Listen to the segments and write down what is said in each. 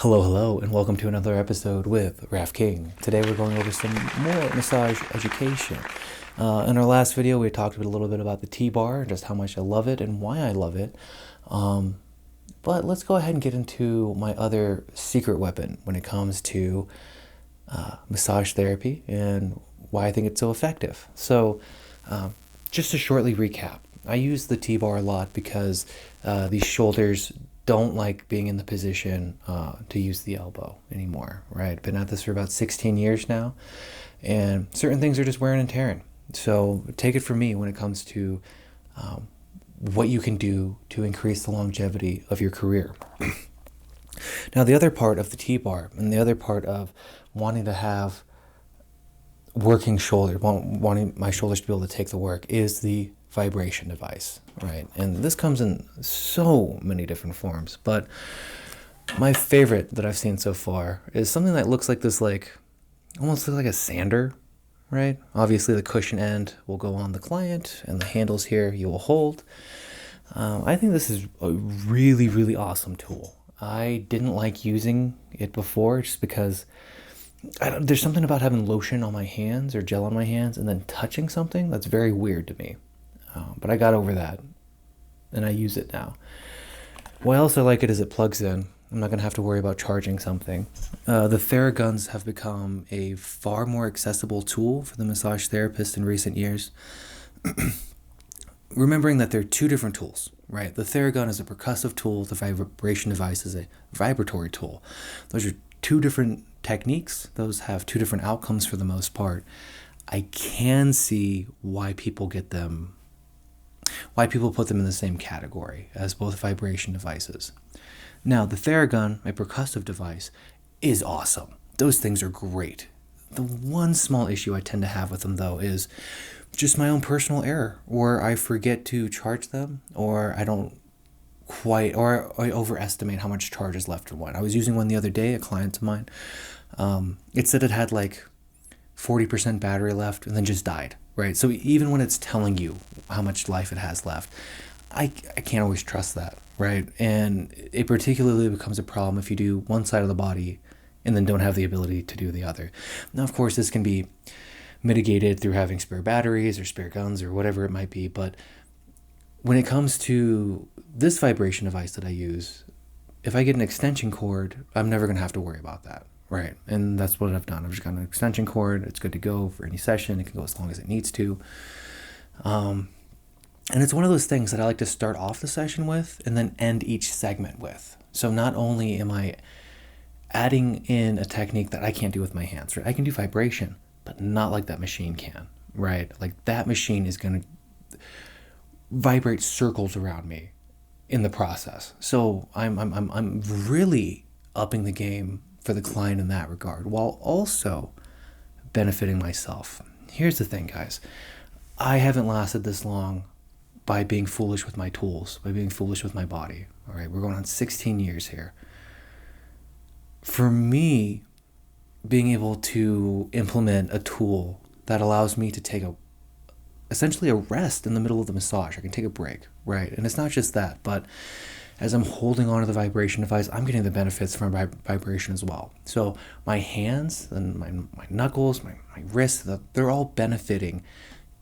Hello, and welcome to another episode with Raf King. Today we're going over some more massage education. In our last video, we talked a little bit about the T-bar, just how much I love it and why I love it. But let's go ahead and get into my other secret weapon when it comes to massage therapy and why I think it's so effective. So, just to shortly recap, I use the T-bar a lot because these shoulders don't like being in the position to use the elbow anymore, right? Been at this for about 16 years now, and certain things are just wearing and tearing. So take it from me when it comes to what you can do to increase the longevity of your career. Now, the other part of the T-bar and the other part of wanting to have working shoulder, wanting my shoulders to be able to take the work, is the vibration device, right? And this comes in so many different forms, but my favorite that I've seen so far is something that looks like this, almost looks like a sander, right? Obviously the cushion end will go on the client and the handles here you will hold. I think this is a really, really awesome tool. I didn't like using it before just because there's something about having lotion on my hands or gel on my hands and then touching something that's very weird to me. But I got over that, and I use it now. Why else I like it is it plugs in. I'm not going to have to worry about charging something. The Theraguns have become a far more accessible tool for the massage therapist in recent years. Remembering that they're two different tools, right? The Theragun is a percussive tool. The vibration device is a vibratory tool. Those are two different techniques. Those have two different outcomes for the most part. I can see why people put them in the same category as both vibration devices. Now, the Theragun, my percussive device, is awesome. Those things are great. The one small issue I tend to have with them, though, is just my own personal error, or I forget to charge them, or I overestimate how much charge is left in one. I was using one the other day, a client of mine. It said it had 40% battery left and then just died, right? So even when it's telling you how much life it has left, I can't always trust that, right? And it particularly becomes a problem if you do one side of the body and then don't have the ability to do the other. Now, of course, this can be mitigated through having spare batteries or spare guns or whatever it might be, but when it comes to this vibration device that I use, if I get an extension cord, I'm never going to have to worry about that. Right, and that's what I've done. I've just got an extension cord. It's good to go for any session. It can go as long as it needs to. And it's one of those things that I like to start off the session with and then end each segment with. So not only am I adding in a technique that I can't do with my hands, right? I can do vibration, but not like that machine can, right? Like that machine is going to vibrate circles around me in the process. So I'm really upping the game for the client in that regard, while also benefiting myself. Here's the thing, guys. I haven't lasted this long by being foolish with my tools, by being foolish with my body. All right, we're going on 16 years here. For me, being able to implement a tool that allows me to take essentially a rest in the middle of the massage. I can take a break, right? And it's not just that, but as I'm holding onto the vibration device, I'm getting the benefits from vibration as well. So my hands and my knuckles, my wrists, they're all benefiting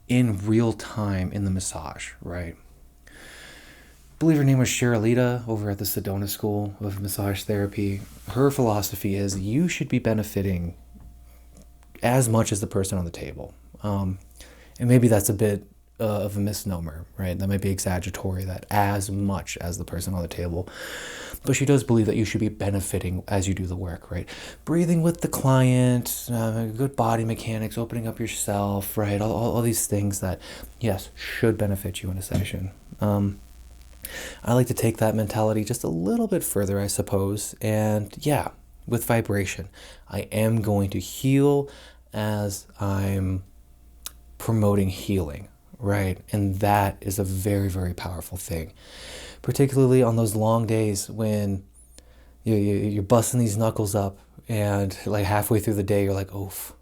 in real time in the massage, right? I believe her name was Cherilita over at the Sedona School of Massage Therapy. Her philosophy is you should be benefiting as much as the person on the table. And maybe that's a bit of a misnomer, right? That might be exaggeratory, that as much as the person on the table. But she does believe that you should be benefiting as you do the work, right? Breathing with the client, good body mechanics, opening up yourself, right? All these things that, yes, should benefit you in a session. I like to take that mentality just a little bit further, I suppose. And yeah, with vibration, I am going to heal as I'm promoting healing. Right, and that is a very, very powerful thing, particularly on those long days when you're busting these knuckles up and halfway through the day you're like, oof,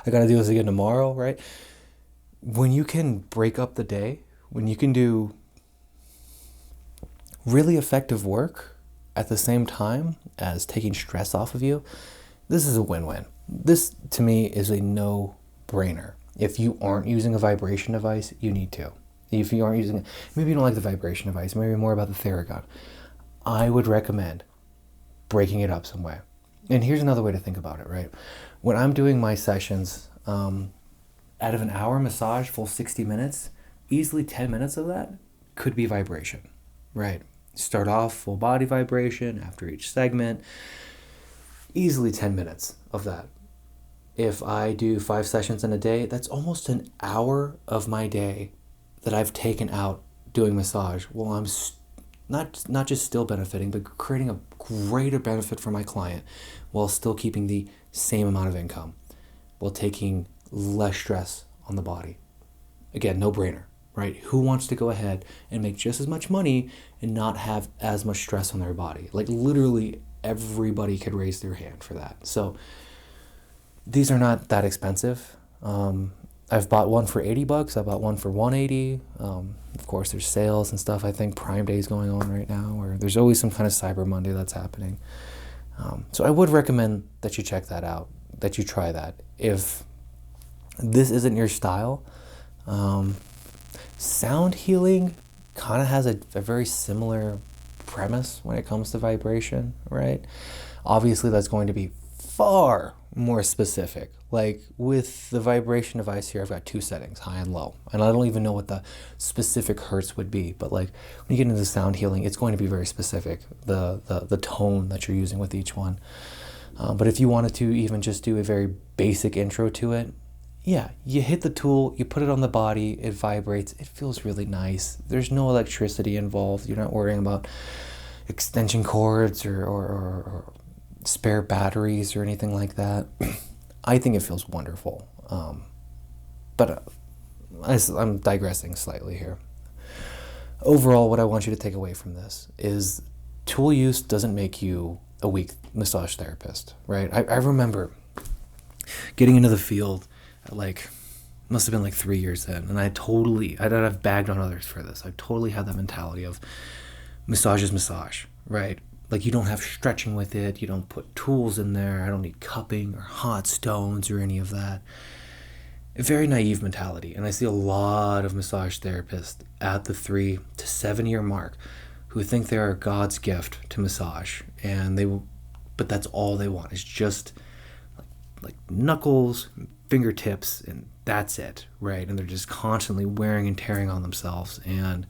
I gotta do this again tomorrow, right? When you can break up the day, when you can do really effective work, at the same time as taking stress off of you, this is a win-win. This, to me, is a no-brainer. If you aren't using a vibration device, you need to. If you aren't using it, maybe you don't like the vibration device, maybe more about the Theragun. I would recommend breaking it up some way. And here's another way to think about it, right? When I'm doing my sessions, out of an hour massage, full 60 minutes, easily 10 minutes of that could be vibration, right? Start off full body vibration after each segment, easily 10 minutes of that. If I do 5 sessions in a day, that's almost an hour of my day that I've taken out doing massage. Well, I'm not just still benefiting, but creating a greater benefit for my client while still keeping the same amount of income, while taking less stress on the body. Again, no brainer, right? Who wants to go ahead and make just as much money and not have as much stress on their body? Like literally everybody could raise their hand for that. So these are not that expensive. I've bought one for $80. I bought one for $180. Of course, there's sales and stuff. I think Prime Day is going on right now, or there's always some kind of Cyber Monday that's happening. So I would recommend that you check that out, that you try that. If this isn't your style, sound healing kind of has a very similar premise when it comes to vibration, right? Obviously, that's going to be far more specific. Like with the vibration device here, I've got 2 settings, high and low. And I don't even know what the specific hertz would be. But like when you get into sound healing, it's going to be very specific, the tone that you're using with each one. But if you wanted to even just do a very basic intro to it, yeah, you hit the tool, you put it on the body, it vibrates, it feels really nice. There's no electricity involved. You're not worrying about extension cords or spare batteries or anything like that. I think it feels wonderful. But I'm digressing slightly here. Overall, what I want you to take away from this is tool use doesn't make you a weak massage therapist, right? I remember getting into the field at must have been 3 years in, and I've bagged on others for this. I totally had that mentality of massage is massage, right? Like you don't have stretching with it, you don't put tools in there, I don't need cupping or hot stones or any of that. A very naive mentality, and I see a lot of massage therapists at the 3 to 7 year mark who think they are God's gift to massage, but that's all they want is just like knuckles, fingertips, and that's it, right? And they're just constantly wearing and tearing on themselves. And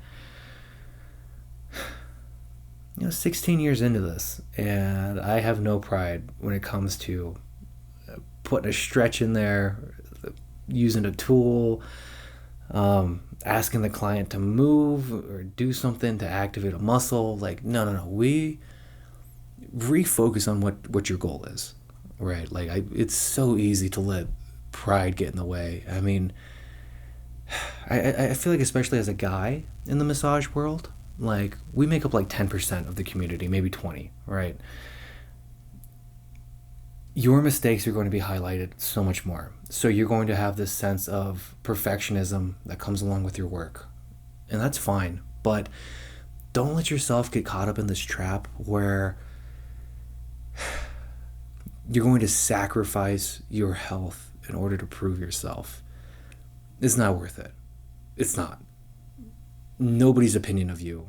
16 years into this, and I have no pride when it comes to putting a stretch in there, using a tool, asking the client to move or do something to activate a muscle. No. We refocus on what your goal is, right? It's so easy to let pride get in the way. I mean, I feel like especially as a guy in the massage world, we make up 10% of the community, maybe 20, right? Your mistakes are going to be highlighted so much more. So you're going to have this sense of perfectionism that comes along with your work. And that's fine, but don't let yourself get caught up in this trap where you're going to sacrifice your health in order to prove yourself. It's not worth it. It's not. Nobody's opinion of you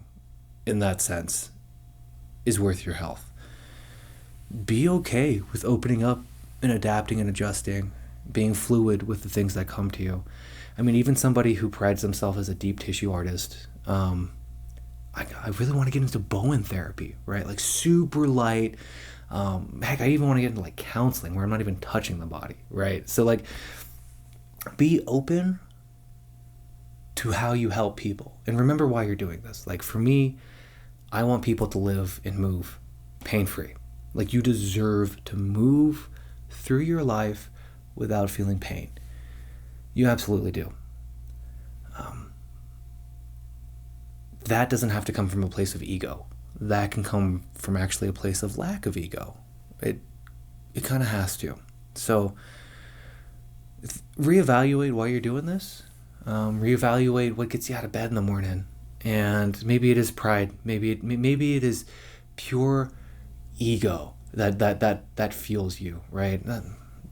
in that sense is worth your health. Be okay with opening up and adapting and adjusting, being fluid with the things that come to you. I mean, even somebody who prides themselves as a deep tissue artist, I really want to get into Bowen therapy, right? Super light. Heck, I even want to get into counseling where I'm not even touching the body, right? So be open to how you help people. And remember why you're doing this. For me, I want people to live and move pain-free. You deserve to move through your life without feeling pain. You absolutely do. That doesn't have to come from a place of ego. That can come from actually a place of lack of ego. It kind of has to. So reevaluate why you're doing this. Reevaluate what gets you out of bed in the morning. And maybe it is pride. Maybe it is pure ego that fuels you, right?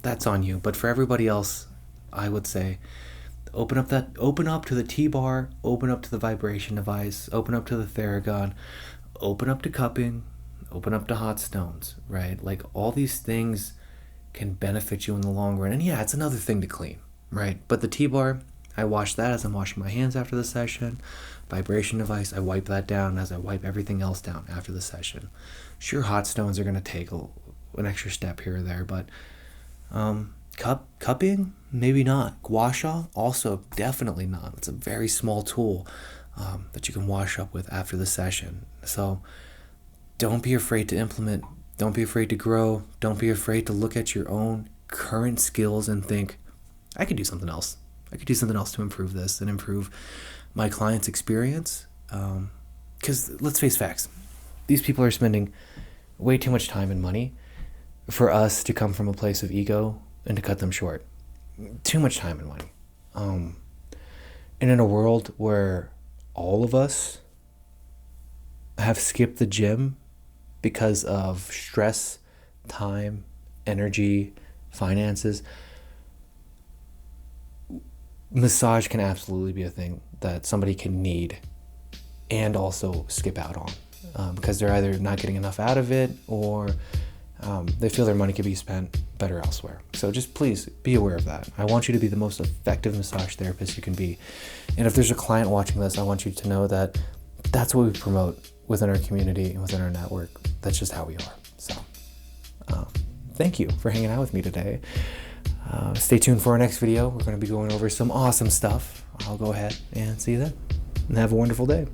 That's on you. But for everybody else, I would say open up to the T-bar, open up to the vibration device, open up to the Theragun, open up to cupping, open up to hot stones, right? Like, all these things can benefit you in the long run. And yeah, it's another thing to clean, right? But the T-bar, I wash that as I'm washing my hands after the session. Vibration device, I wipe that down as I wipe everything else down after the session. Sure, hot stones are going to take an extra step here or there, but cupping, maybe not. Gua Sha, also definitely not. It's a very small tool that you can wash up with after the session. So don't be afraid to implement. Don't be afraid to grow. Don't be afraid to look at your own current skills and think, I could do something else. I could do something else to improve this and improve my client's experience. Because let's face facts. These people are spending way too much time and money for us to come from a place of ego and to cut them short. Too much time and money. And in a world where all of us have skipped the gym because of stress, time, energy, finances, massage can absolutely be a thing that somebody can need and also skip out on because they're either not getting enough out of it or they feel their money could be spent better elsewhere. So just please be aware of that. I want you to be the most effective massage therapist you can be. And if there's a client watching this, I want you to know that that's what we promote within our community and within our network. That's just how we are. So thank you for hanging out with me today. Stay tuned for our next video. We're going to be going over some awesome stuff. I'll go ahead and see you then. And have a wonderful day.